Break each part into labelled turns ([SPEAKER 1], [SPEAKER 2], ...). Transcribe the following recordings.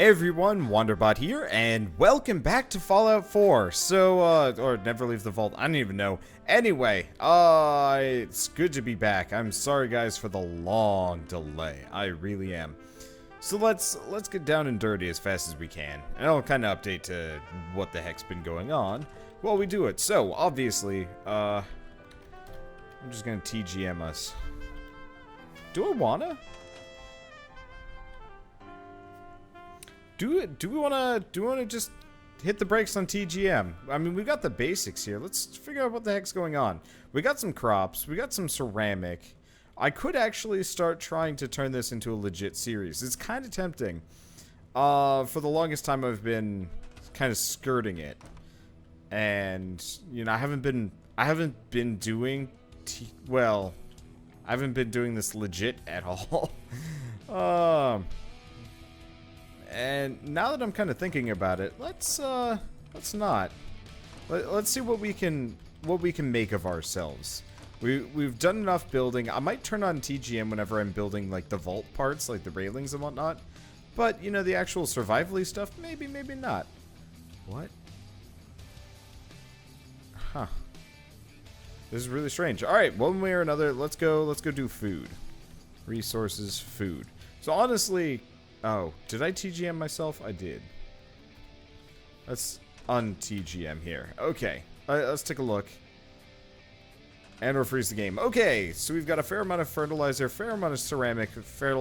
[SPEAKER 1] Hey everyone, Wanderbot here, and welcome back to Fallout 4. Or never leave the vault, I don't even know. Anyway, it's good to be back. I'm sorry guys for the long delay, I really am. So let's get down and dirty as fast as we can, and I'll kind of update to what the heck's been going on while we do it. So, obviously, I'm just gonna TGM us. Do I wanna? Do we wanna just hit the brakes on TGM? I mean, we got the basics here. Let's figure out what the heck's going on. We got some crops. We got some ceramic. I could actually start trying to turn this into a legit series. It's kind of tempting. For the longest time, I've been kind of skirting it, and you know, I haven't been doing I haven't been doing this legit at all. And now that I'm kind of thinking about it, let's not. Let's see what we can make of ourselves. We've done enough building. I might turn on TGM whenever I'm building like the vault parts, like the railings and whatnot. But you know, the actual survival-y stuff, maybe not. What? Huh. This is really strange. All right, one way or another, let's go do food. Resources, food. So honestly. Oh, did I TGM myself? I did. Let's un-TGM here. Okay, let's take a look. And we'll freeze the game. Okay, so we've got a fair amount of fertilizer, fair amount of ceramic, fair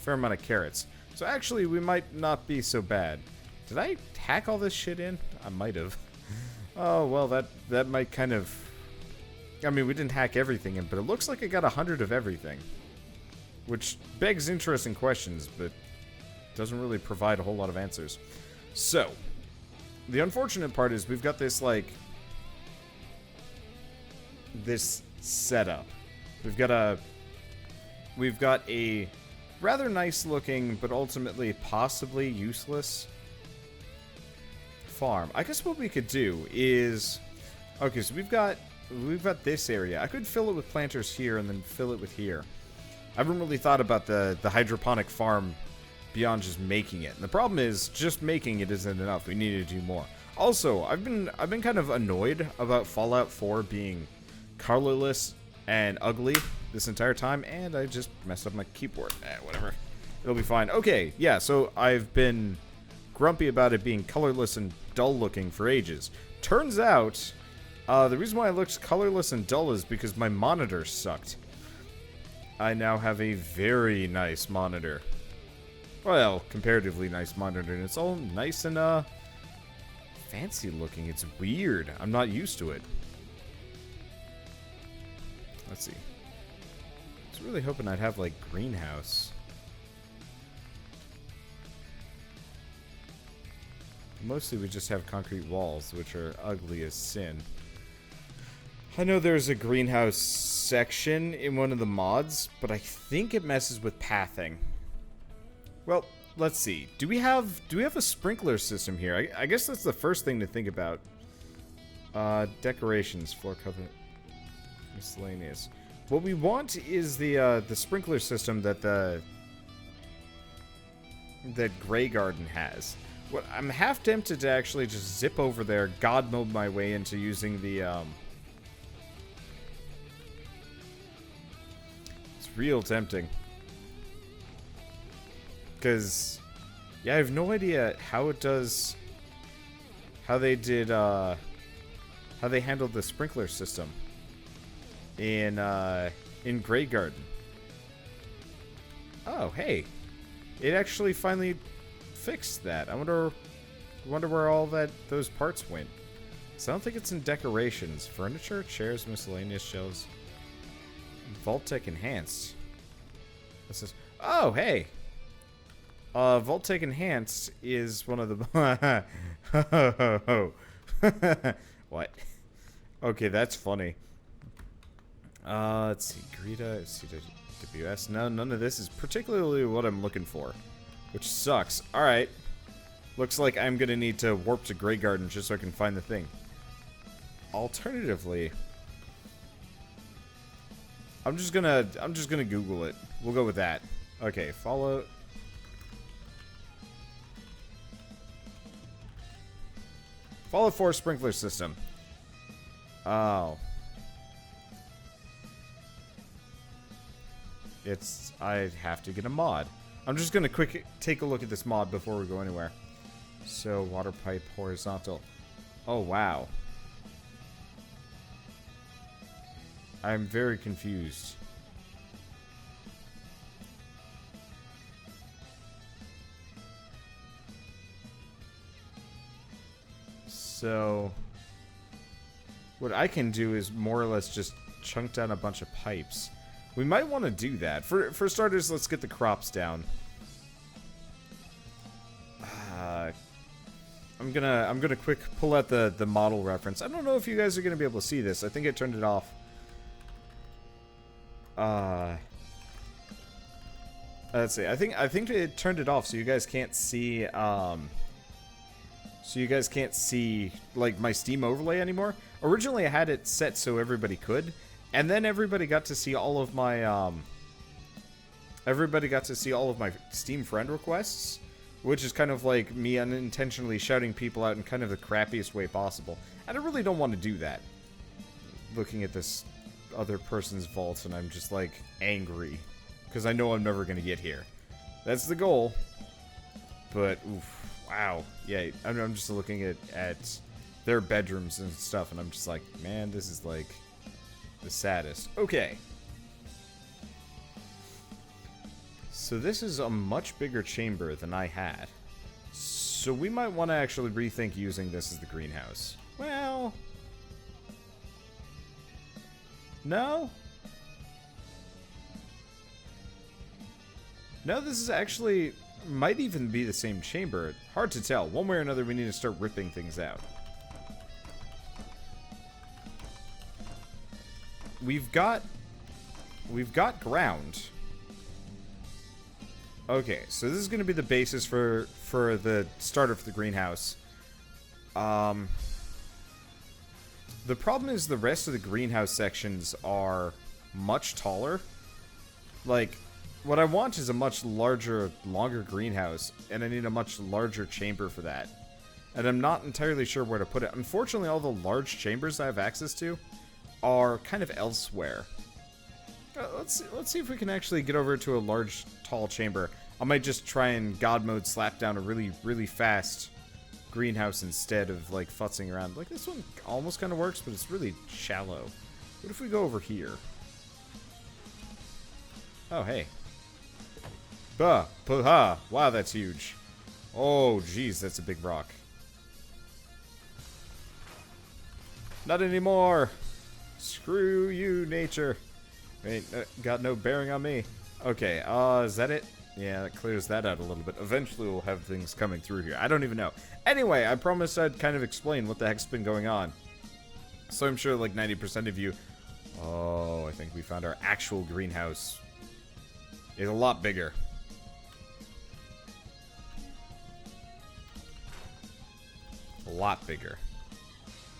[SPEAKER 1] amount of carrots. So actually, we might not be so bad. Did I hack all this shit in? I might have. Oh, well, that might kind of... I mean, we didn't hack everything in, but it looks like I got 100 of everything. Which begs interesting questions, but... doesn't really provide a whole lot of answers. So, the unfortunate part is we've got this, like, this setup. We've got a rather nice looking, but ultimately possibly useless farm. I guess what we could do is, okay, so we've got this area. I could fill it with planters here and then fill it with here. I haven't really thought about the hydroponic farm beyond just making it. And the problem is, just making it isn't enough. We need to do more. Also, I've been kind of annoyed about Fallout 4 being colorless and ugly this entire time, and I just messed up my keyboard. Whatever. It'll be fine. Okay, yeah, so I've been grumpy about it being colorless and dull looking for ages. Turns out, the reason why it looks colorless and dull is because my monitor sucked. I now have a very nice monitor. Well, comparatively nice monitor, and it's all nice and, fancy looking. It's weird. I'm not used to it. Let's see. I was really hoping I'd have, like, greenhouse. Mostly we just have concrete walls, which are ugly as sin. I know there's a greenhouse section in one of the mods, but I think it messes with pathing. Well, let's see. Do we have a sprinkler system here? I guess that's the first thing to think about. Decorations, floor cover, miscellaneous. What we want is the sprinkler system that Grey Garden has. What I'm half tempted to actually just zip over there, god mode my way into using the It's real tempting. Because, yeah, I have no idea how it does, how they handled the sprinkler system in Grey Garden. Oh, hey, it actually finally fixed that. I wonder where all those parts went. So I don't think it's in decorations. Furniture, chairs, miscellaneous shelves. Vault-Tec Enhanced. This is, oh, hey. Vault-Tec Enhanced is one of the... What? Okay, that's funny. Let's see. Greta, CWS. No, none of this is particularly what I'm looking for. Which sucks. Alright. Looks like I'm gonna need to warp to Grey Garden just so I can find the thing. Alternatively... I'm just gonna Google it. We'll go with that. Okay, follow... Follow forest sprinkler system. Oh. I have to get a mod. I'm just gonna quick take a look at this mod before we go anywhere. So, water pipe horizontal. Oh, wow. I'm very confused. So, what I can do is more or less just chunk down a bunch of pipes. We might want to do that. For starters, let's get the crops down. I'm gonna quick pull out the model reference. I don't know if you guys are gonna be able to see this. I think I turned it off. Let's see. I think it turned it off so you guys can't see like my Steam overlay anymore. Originally I had it set so everybody could, and then everybody got to see all of my Steam friend requests, which is kind of like me unintentionally shouting people out in kind of the crappiest way possible. And I really don't want to do that. Looking at this other person's vault, and I'm just like angry because I know I'm never gonna get here. That's the goal. But oof, wow, yeah. I'm just looking at their bedrooms and stuff, and I'm just like, man, this is like the saddest. Okay. So this is a much bigger chamber than I had. So we might want to actually rethink using this as the greenhouse. Well, no? No, this is actually, might even be the same chamber. Hard to tell. One way or another, we need to start ripping things out. We've got ground. Okay, so this is going to be the basis for the starter for the greenhouse. The problem is the rest of the greenhouse sections are much taller. Like, what I want is a much larger, longer greenhouse, and I need a much larger chamber for that. And I'm not entirely sure where to put it. Unfortunately, all the large chambers I have access to are kind of elsewhere. Let's see if we can actually get over to a large, tall chamber. I might just try and God mode slap down a really, really fast greenhouse instead of, like, futzing around. Like, this one almost kind of works, but it's really shallow. What if we go over here? Oh, hey. Bah! Wow, that's huge. Oh, geez, that's a big rock. Not anymore! Screw you, nature. Ain't got no bearing on me. Okay, is that it? Yeah, that clears that out a little bit. Eventually we'll have things coming through here. I don't even know. Anyway, I promised I'd kind of explain what the heck's been going on. So I'm sure like 90% of you... Oh, I think we found our actual greenhouse. It's a lot bigger. A lot bigger.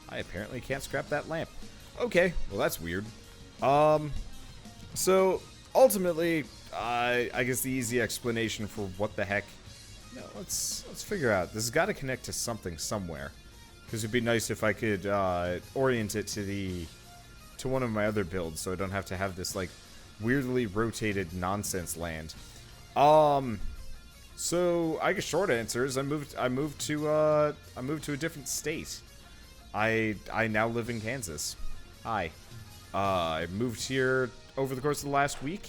[SPEAKER 1] I apparently can't scrap that lamp. Okay, well that's weird. So, ultimately, I guess the easy explanation for what the heck... No, let's figure out. This has got to connect to something somewhere. Because it'd be nice if I could orient it to one of my other builds, so I don't have to have this, like, weirdly rotated nonsense land. So, I guess short answer is I moved to a different state. I now live in Kansas. Hi. I moved here over the course of the last week,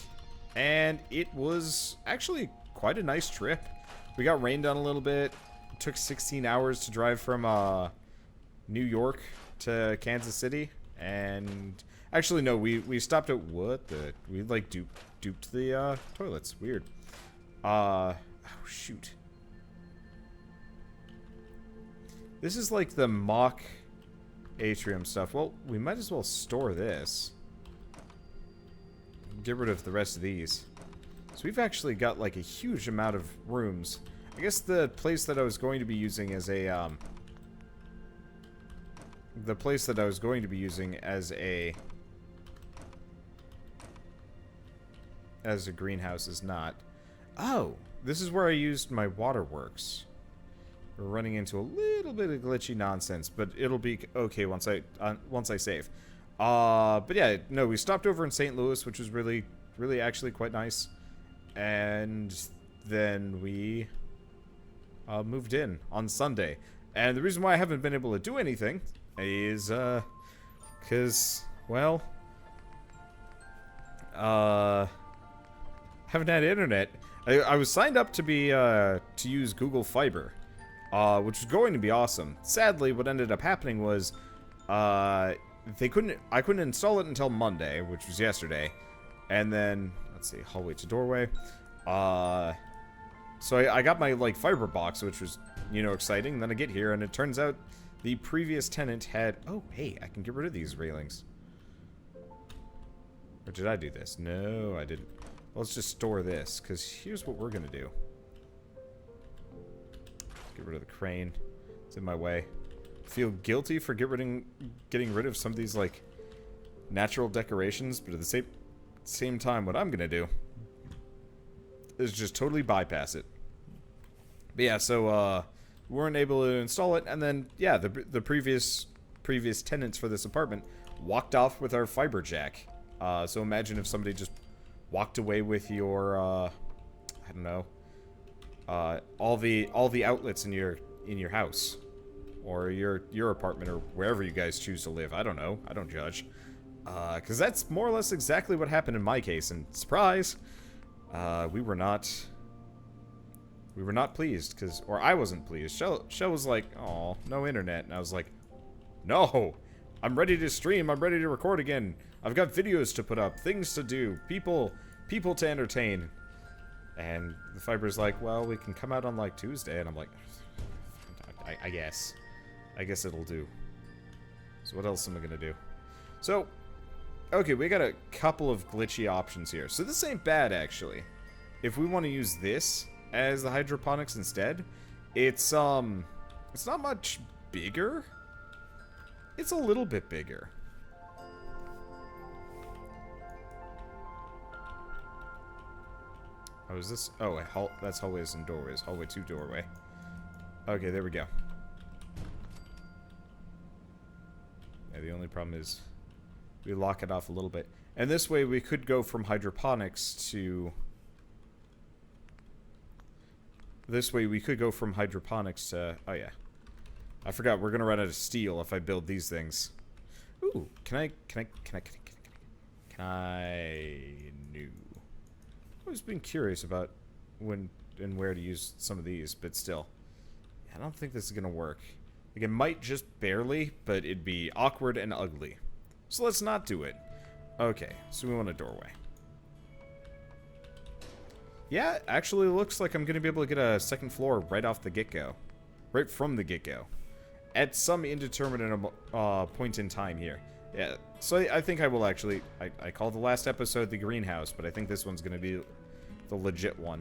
[SPEAKER 1] and it was actually quite a nice trip. We got rained on a little bit. It took 16 hours to drive from New York to Kansas City, and actually no, we stopped at we like duped the toilets. Weird. Oh shoot. This is like the mock atrium stuff. Well, we might as well store this. Get rid of the rest of these. So we've actually got like a huge amount of rooms. I guess the place that I was going to be using as a as a greenhouse is not. Oh, this is where I used my waterworks. We're running into a little bit of glitchy nonsense, but it'll be okay once I save. But yeah, no, we stopped over in St. Louis, which was really actually quite nice. And then we moved in on Sunday. And the reason why I haven't been able to do anything is because, well, haven't had internet. I was signed up to be to use Google Fiber, which was going to be awesome. Sadly, what ended up happening was I couldn't install it until Monday, which was yesterday. And then let's see, hallway to doorway. So I got my like fiber box, which was, you know, exciting. Then I get here and it turns out the previous tenant had, oh hey, I can get rid of these railings. Or did I do this? No, I didn't. Let's just store this, because here's what we're gonna do. Get rid of the crane. It's in my way. Feel guilty for getting rid of some of these like natural decorations, but at the same time, what I'm gonna do is just totally bypass it. But yeah, so we weren't able to install it, and then yeah, the previous tenants for this apartment walked off with our fiber jack. So imagine if somebody just walked away with your I don't know, all the outlets in your house, or your apartment, or wherever you guys choose to live. I don't know. I don't judge. Because that's more or less exactly what happened in my case. And surprise, we were not pleased, or I wasn't pleased. Shell was like, "Oh, no internet," and I was like, "No, I'm ready to stream. I'm ready to record again. I've got videos to put up, things to do, people to entertain." And the fiber's like, "Well, we can come out on like Tuesday," and I'm like, I guess it'll do. So what else am I gonna do? So, okay, we got a couple of glitchy options here. So this ain't bad, actually. If we want to use this as the hydroponics instead, it's not much bigger. It's a little bit bigger. Oh, is this? Oh, that's hallways and doorways. Hallway to doorway. Okay, there we go. Yeah, the only problem is we lock it off a little bit. And this way we could go from hydroponics to... This way we could go from hydroponics to... Oh, yeah. I forgot, we're gonna run out of steel if I build these things. Ooh, can I... No. I've always been curious about when and where to use some of these, but still. I don't think this is gonna work. Like, it might just barely, but it'd be awkward and ugly. So let's not do it. Okay, so we want a doorway. Yeah, actually looks like I'm gonna be able to get a second floor right off the get-go. Right from the get-go. At some indeterminate point in time here. Yeah, so I think I will actually... I called the last episode the greenhouse, but I think this one's gonna be the legit one.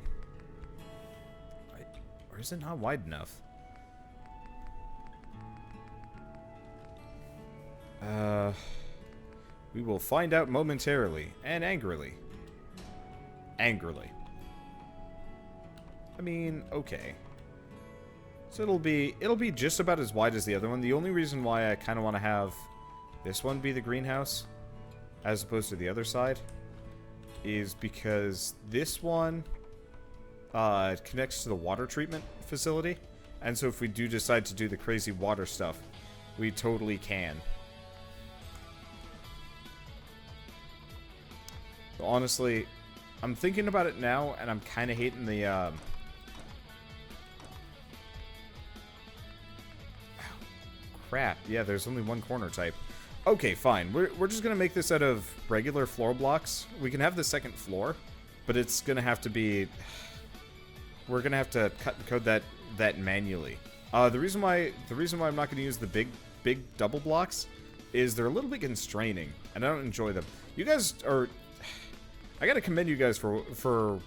[SPEAKER 1] Or is it not wide enough? We will find out momentarily. And angrily. Angrily. I mean, okay. So it'll be just about as wide as the other one. The only reason why I kind of want to have this one be the greenhouse as opposed to the other side is because this one connects to the water treatment facility. And so if we do decide to do the crazy water stuff, we totally can. So honestly, I'm thinking about it now, and I'm kind of hating the... Crap. Yeah, there's only one corner type. Okay, fine. We're just going to make this out of regular floor blocks. We can have the second floor, but it's going to have to be... We're going to have to cut and code that manually. The reason why I'm not going to use the big double blocks is they're a little bit constraining, and I don't enjoy them. You guys are... I gotta commend you guys for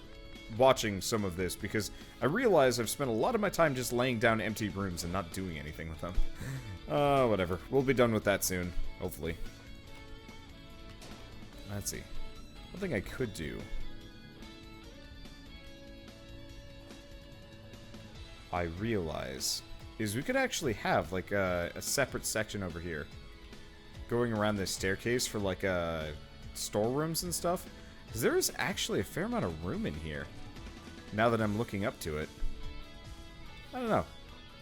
[SPEAKER 1] watching some of this, because I realize I've spent a lot of my time just laying down empty rooms and not doing anything with them. Whatever. We'll be done with that soon, hopefully. Let's see. One thing I could do... I realize is we could actually have like a separate section over here going around this staircase for like storerooms and stuff. Because there is actually a fair amount of room in here. Now that I'm looking up to it. I don't know.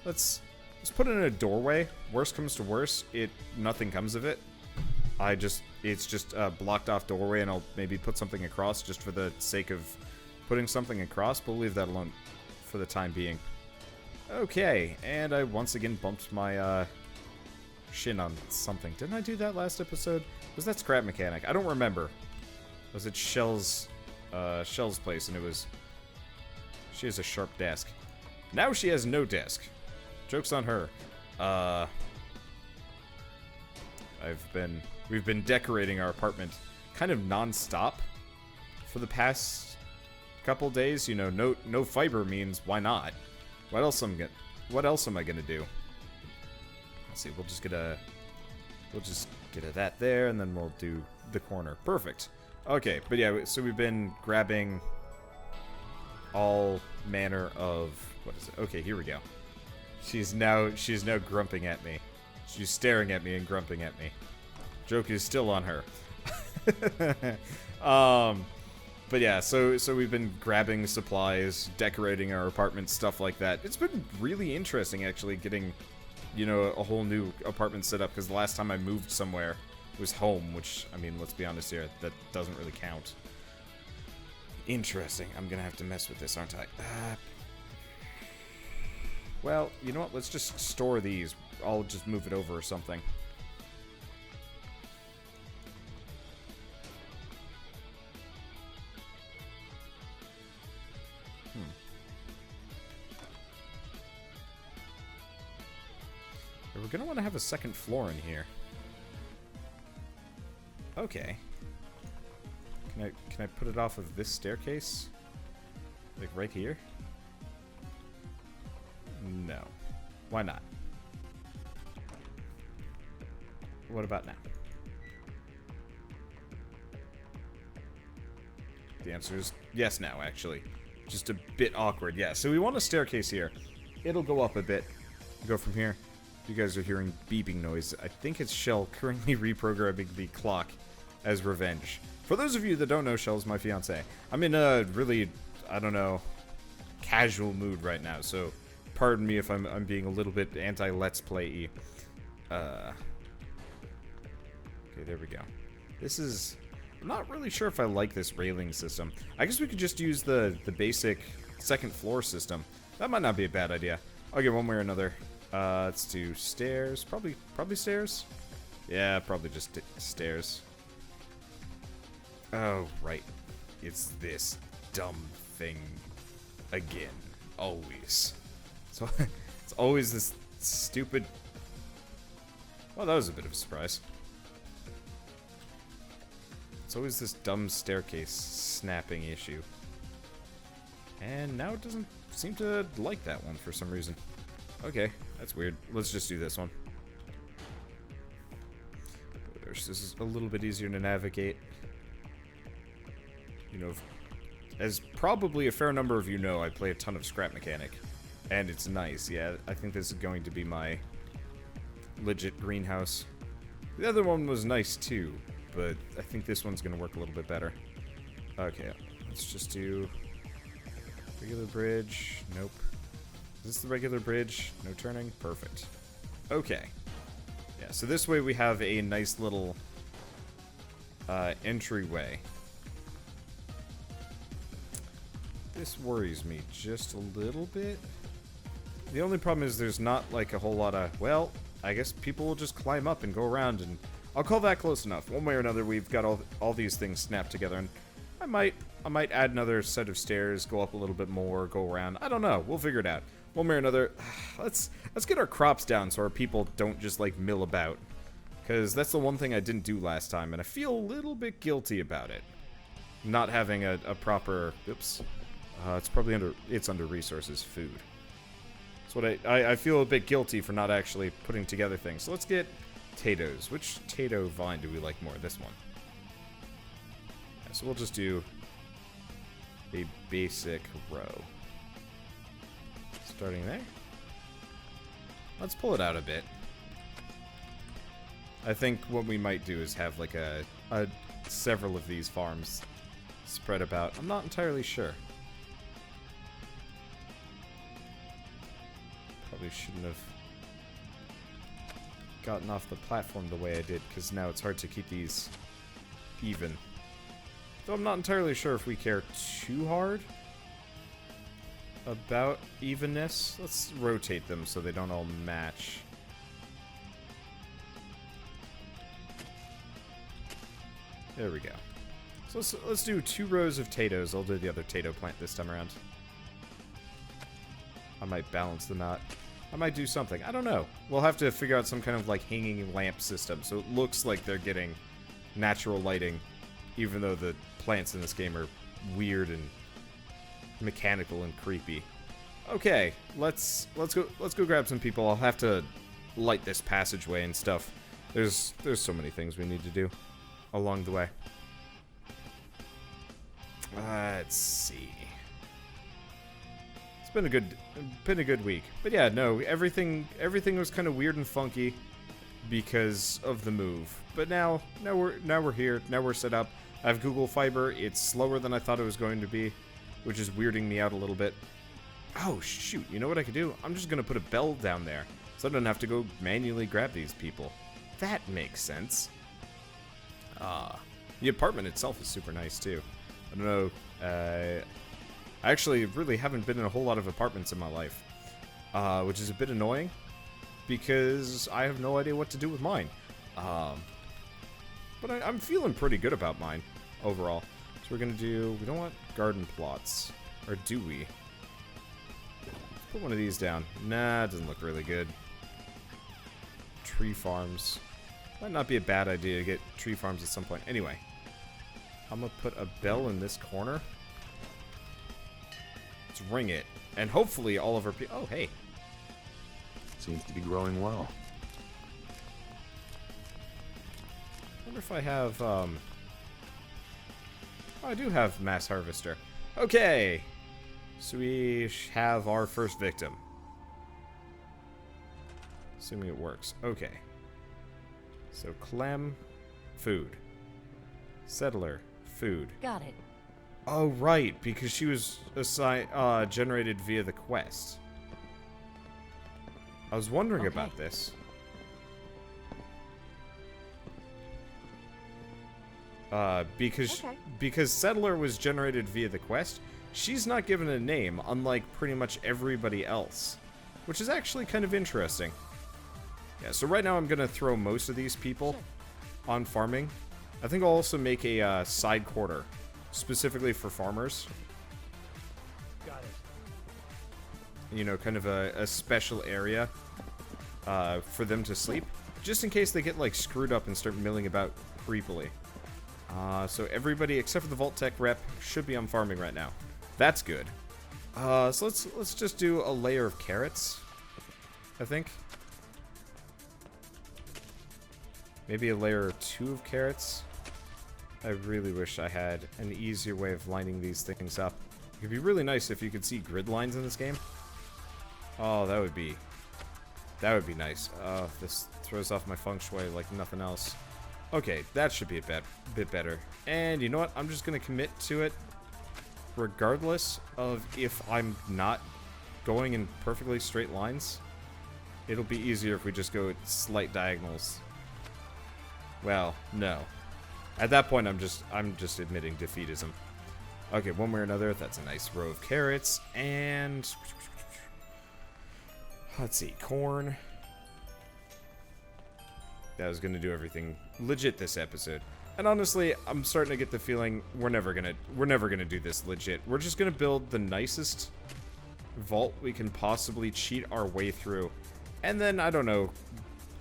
[SPEAKER 1] Let's put it in a doorway. Worst comes to worst, nothing comes of it. It's just a blocked off doorway, and I'll maybe put something across just for the sake of putting something across, but we'll leave that alone for the time being. Okay, and I once again bumped my shin on something. Didn't I do that last episode? Was that Scrap Mechanic? I don't remember. Was it Shell's place, and it was... She has a sharp desk. Now she has no desk. Joke's on her. We've been decorating our apartment kind of non-stop for the past couple days. You know, no fiber means why not? What else am I gonna do? Let's see. We'll just get a that there, and then we'll do the corner. Perfect. Okay, but yeah. So we've been grabbing all manner of what is it? Okay, here we go. She's now grumping at me. She's staring at me and grumping at me. Joke is still on her. But yeah, so we've been grabbing supplies, decorating our apartment, stuff like that. It's been really interesting, actually, getting, you know, a whole new apartment set up, because the last time I moved somewhere was home, which, I mean, let's be honest here, that doesn't really count. Interesting. I'm gonna have to mess with this, aren't I? Well, you know what? Let's just store these. I'll just move it over or something. We're gonna want to have a second floor in here. Okay. Can I put it off of this staircase? Like right here? No. Why not? What about now? The answer is yes now, actually. Just a bit awkward, yeah. So we want a staircase here. It'll go up a bit. Go from here. You guys are hearing beeping noise. I think it's Shell currently reprogramming the clock as revenge. For those of you that don't know, Shell's my fiance. I'm in a really, I don't know, casual mood right now, so pardon me if I'm being a little bit anti-Let's Play-y. Okay, there we go. This is... I'm not really sure if I like this railing system. I guess we could just use the basic second floor system. That might not be a bad idea. Okay, one way or another. Let's do stairs. Probably stairs? Yeah, probably just stairs. Oh, right. It's this dumb thing again. Always. So it's always this stupid... Well, that was a bit of a surprise. It's always this dumb staircase snapping issue. And now it doesn't seem to like that one for some reason. Okay, that's weird. Let's just do this one. This is a little bit easier to navigate. You know, as probably a fair number of you know, I play a ton of Scrap Mechanic. And it's nice, yeah. I think this is going to be my legit greenhouse. The other one was nice too, but I think this one's going to work a little bit better. Okay, let's just do regular bridge. Nope. Is this the regular bridge? No turning? Perfect. Okay. Yeah, so this way we have a nice little entryway. This worries me just a little bit. The only problem is there's not like a whole lot of, well, I guess people will just climb up and go around, and I'll call that close enough. One way or another, we've got all these things snapped together, and I might add another set of stairs, go up a little bit more, go around. I don't know. We'll figure it out. One way or another, let's get our crops down so our people don't just like mill about, because that's the one thing I didn't do last time, and I feel a little bit guilty about it. Not having a proper, oops, it's probably under resources, food. That's what I feel a bit guilty for not actually putting together things. So let's get potatoes. Which potato vine do we like more? This one. Yeah, so we'll just do a basic row. Starting there. Let's pull it out a bit. I think what we might do is have like a several of these farms spread about. I'm not entirely sure. Probably shouldn't have gotten off the platform the way I did, because now it's hard to keep these even. Though I'm not entirely sure if we care too hard about evenness. Let's rotate them so they don't all match. There we go. So let's do 2 rows of potatoes. I'll do the other potato plant this time around. I might balance them out. I might do something. I don't know. We'll have to figure out some kind of like hanging lamp system so it looks like they're getting natural lighting, even though the plants in this game are weird and mechanical and creepy. Okay, let's go grab some people. I'll have to light this passageway and stuff. There's so many things we need to do along the way. Let's see. It's been a good week. But yeah, no, everything was kind of weird and funky because of the move. But now we're here. Now we're set up. I have Google Fiber. It's slower than I thought it was going to be, which is weirding me out a little bit. Oh shoot, you know what I could do? I'm just gonna put a bell down there so I don't have to go manually grab these people. That makes sense. The apartment itself is super nice too. I don't know, I actually really haven't been in a whole lot of apartments in my life, which is a bit annoying because I have no idea what to do with mine. But I'm feeling pretty good about mine overall. So we're gonna do, we don't want garden plots, or do we? Let's put one of these down. Nah, it doesn't look really good. Tree farms. Might not be a bad idea to get tree farms at some point. Anyway, I'm gonna put a bell in this corner. Let's ring it. And hopefully all of our people... Oh, hey.
[SPEAKER 2] Seems to be growing well.
[SPEAKER 1] I wonder if I have, Oh, I do have Mass Harvester. Okay. So we have our first victim. Assuming it works. Okay. So Clem, food. Settler, food.
[SPEAKER 3] Got it.
[SPEAKER 1] Oh, right, because she was generated via the quest. I was wondering about this. Because Settler was generated via the quest, she's not given a name, unlike pretty much everybody else. Which is actually kind of interesting. Yeah, so right now I'm going to throw most of these people on farming. I think I'll also make a side quarter, specifically for farmers.
[SPEAKER 4] Got it.
[SPEAKER 1] You know, kind of a special area for them to sleep. Just in case they get, like, screwed up and start milling about creepily. So everybody except for the Vault-Tec rep should be on farming right now. That's good. So let's just do a layer of carrots, I think. Maybe a layer or 2 of carrots. I really wish I had an easier way of lining these things up. It could be really nice if you could see grid lines in this game. Oh, that would be nice. This throws off my feng shui like nothing else. Okay, that should be a bit better. And you know what? I'm just going to commit to it regardless of if I'm not going in perfectly straight lines. It'll be easier if we just go at slight diagonals. Well, no. At that point, I'm just admitting defeatism. Okay, one way or another, that's a nice row of carrots. And let's see, corn. That was gonna do everything legit this episode. And honestly, I'm starting to get the feeling we're never gonna do this legit. We're just gonna build the nicest vault we can possibly cheat our way through. And then, I don't know,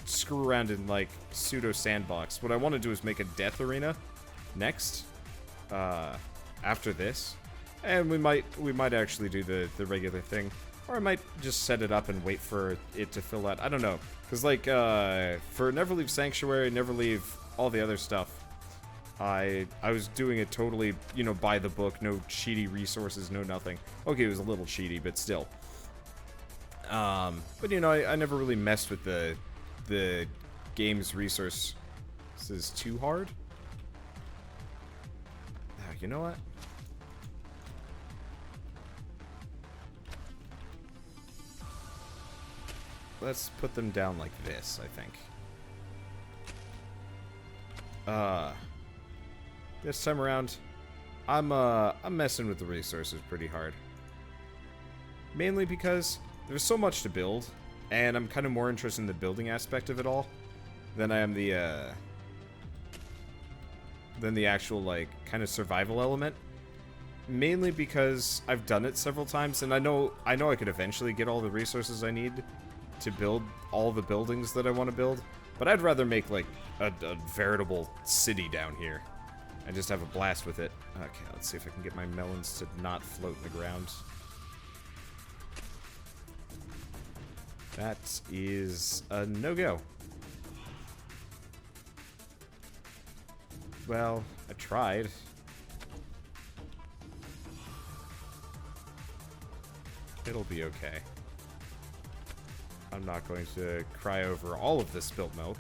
[SPEAKER 1] screw around in, like, pseudo sandbox. What I want to do is make a death arena next, after this. And we might actually do the regular thing. Or I might just set it up and wait for it to fill out. I don't know. Because, like, for Neverleaf Sanctuary, Neverleaf, all the other stuff, I was doing it totally, you know, by the book. No cheaty resources, no nothing. Okay, it was a little cheaty, but still. But you know, I never really messed with the game's resources too hard. You know what? Let's put them down like this, I think. This time around, I'm messing with the resources pretty hard. Mainly because there's so much to build, and I'm kind of more interested in the building aspect of it all than I am the actual, like, kind of survival element. Mainly because I've done it several times, and I know I could eventually get all the resources I need to build all the buildings that I want to build, but I'd rather make, like, a veritable city down here and just have a blast with it. Okay, let's see if I can get my melons to not float in the ground. That is a no-go. Well, I tried. It'll be okay. I'm not going to cry over all of this spilt milk.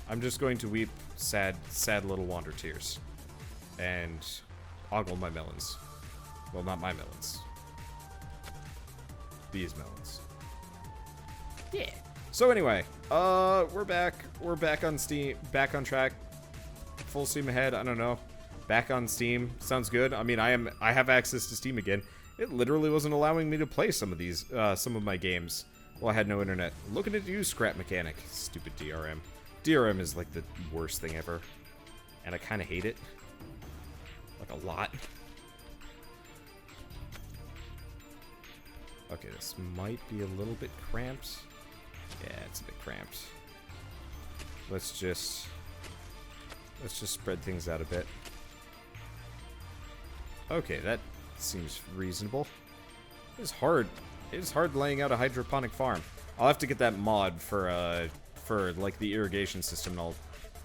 [SPEAKER 1] I'm just going to weep sad, sad little wander tears. And ogle my melons. Well, not my melons. These melons. Yeah. So anyway, we're back. We're back on Steam. Back on track. Full steam ahead. I don't know. Back on Steam. Sounds good. I mean, I have access to Steam again. It literally wasn't allowing me to play some of these, some of my games. Well, I had no internet. Looking at you, Scrap Mechanic. Stupid DRM. DRM is like the worst thing ever. And I kind of hate it. Like a lot. Okay, this might be a little bit cramped. Yeah, it's a bit cramped. Let's just spread things out a bit. Okay, that seems reasonable. It's hard. It is hard laying out a hydroponic farm. I'll have to get that mod for like the irrigation system, and I'll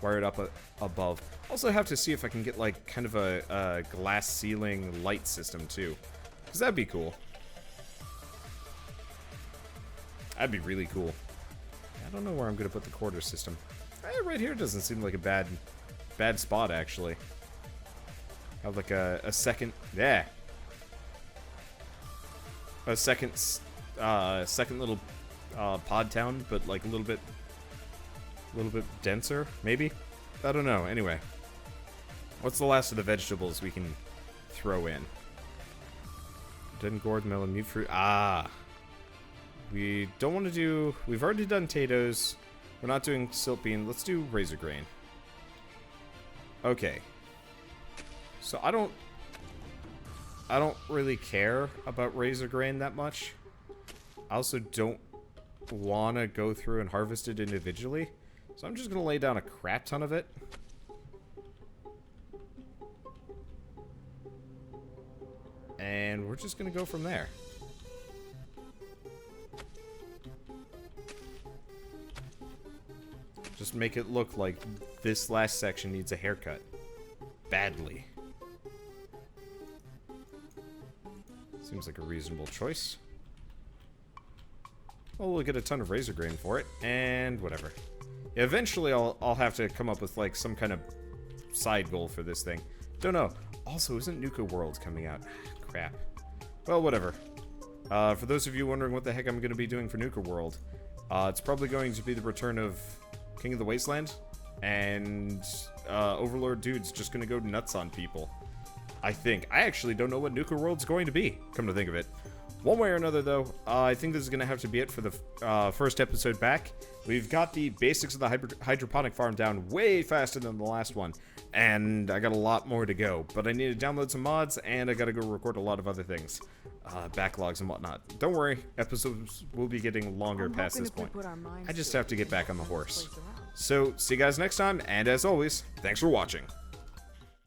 [SPEAKER 1] wire it up above. Also have to see if I can get like kind of a glass ceiling light system too, because that'd be cool. That'd be really cool. I don't know where I'm gonna put the quarter system. Right here doesn't seem like a bad spot actually. Have like a second, yeah. A second little pod town, but like a little bit denser, maybe? I don't know. Anyway, what's the last of the vegetables we can throw in? Didn't gourd, melon, mute fruit. Ah, we don't want to do. We've already done potatoes. We're not doing silt bean. Let's do razor grain. Okay. So I don't really care about razor grain that much. I also don't want to go through and harvest it individually. So I'm just going to lay down a crap ton of it. And we're just going to go from there. Just make it look like this last section needs a haircut. Badly. Seems like a reasonable choice. Well, we'll get a ton of razor grain for it, and whatever. Yeah, eventually I'll have to come up with like some kind of side goal for this thing. Don't know. Also, isn't Nuka World coming out? Crap. Well, whatever. For those of you wondering what the heck I'm going to be doing for Nuka World, it's probably going to be the return of King of the Wasteland, and Overlord Dude's just going to go nuts on people. I think. I actually don't know what Nuka World's going to be, come to think of it. One way or another, though, I think this is going to have to be it for the first episode back. We've got the basics of the hydroponic farm down way faster than the last one, and I got a lot more to go. But I need to download some mods, and I got to go record a lot of other things. Backlogs and whatnot. Don't worry, episodes will be getting longer past this point. I just have to get back on the horse. So, see you guys next time, and as always, thanks for watching.